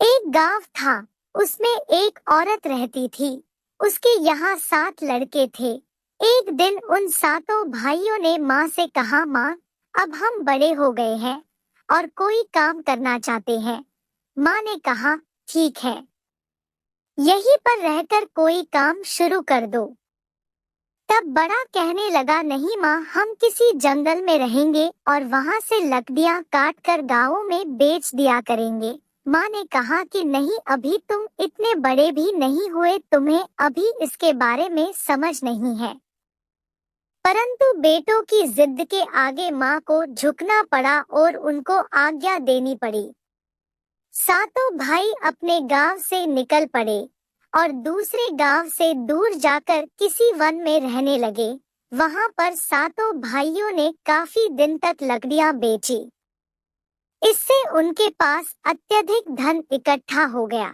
एक गांव था। उसमें एक औरत रहती थी। उसके यहाँ 7 लड़के थे। एक दिन उन सातों भाइयों ने माँ से कहा, माँ, अब हम बड़े हो गए हैं और कोई काम करना चाहते हैं। माँ ने कहा, ठीक है, यहीं पर रहकर कोई काम शुरू कर दो। तब बड़ा कहने लगा, नहीं माँ, हम किसी जंगल में रहेंगे और वहाँ से लकड़ियाँ काट कर गाँवों में बेच दिया करेंगे। माँ ने कहा कि नहीं, अभी तुम इतने बड़े भी नहीं हुए, तुम्हें अभी इसके बारे में समझ नहीं है। परंतु बेटों की जिद के आगे माँ को झुकना पड़ा और उनको आज्ञा देनी पड़ी। सातों भाई अपने गांव से निकल पड़े और दूसरे गांव से दूर जाकर किसी वन में रहने लगे। वहां पर सातों भाइयों ने काफी दिन तक लकड़ियां बेची। इससे उनके पास अत्यधिक धन इकट्ठा हो गया।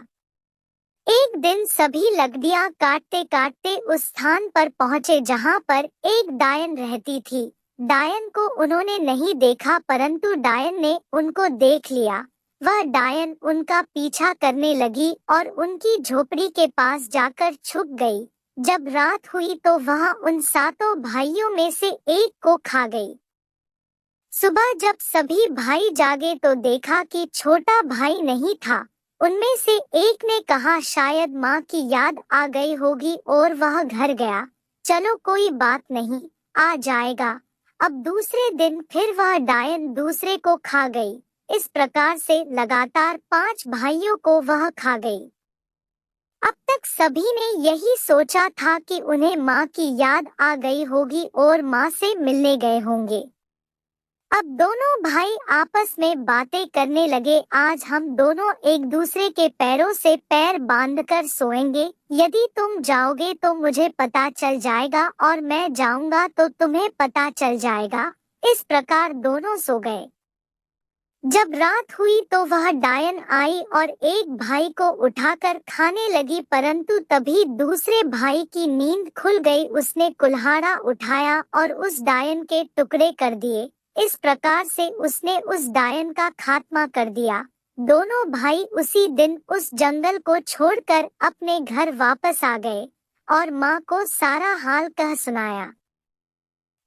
एक दिन सभी लकड़ियां काटते काटते उस स्थान पर पहुंचे जहां पर एक डायन रहती थी। डायन को उन्होंने नहीं देखा, परंतु डायन ने उनको देख लिया। वह डायन उनका पीछा करने लगी और उनकी झोपड़ी के पास जाकर छुप गई। जब रात हुई तो वह उन सातों भाइयों में से एक को खा गई। सुबह जब सभी भाई जागे तो देखा कि छोटा भाई नहीं था। उनमें से एक ने कहा, शायद माँ की याद आ गई होगी और वह घर गया। चलो कोई बात नहीं, आ जाएगा। अब दूसरे दिन फिर वह डायन दूसरे को खा गई। इस प्रकार से लगातार 5 भाइयों को वह खा गई। अब तक सभी ने यही सोचा था कि उन्हें माँ की याद आ गई होगी और माँ से मिलने गए होंगे। अब दोनों भाई आपस में बातें करने लगे, आज हम दोनों एक दूसरे के पैरों से पैर बांधकर सोएंगे। यदि तुम जाओगे तो मुझे पता चल जाएगा और मैं जाऊंगा तो तुम्हें पता चल जाएगा। इस प्रकार दोनों सो गए। जब रात हुई तो वह डायन आई और एक भाई को उठाकर खाने लगी, परंतु तभी दूसरे भाई की नींद खुल गई। उसने कुल्हाड़ा उठाया और उस डायन के टुकड़े कर दिए। इस प्रकार से उसने उस डायन का खात्मा कर दिया। दोनों भाई उसी दिन उस जंगल को छोड़कर अपने घर वापस आ गए और माँ को सारा हाल कह सुनाया।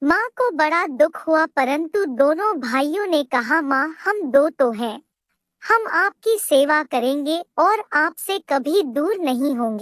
माँ को बड़ा दुख हुआ, परंतु दोनों भाइयों ने कहा, माँ, हम दो तो हैं, हम आपकी सेवा करेंगे और आपसे कभी दूर नहीं होंगे।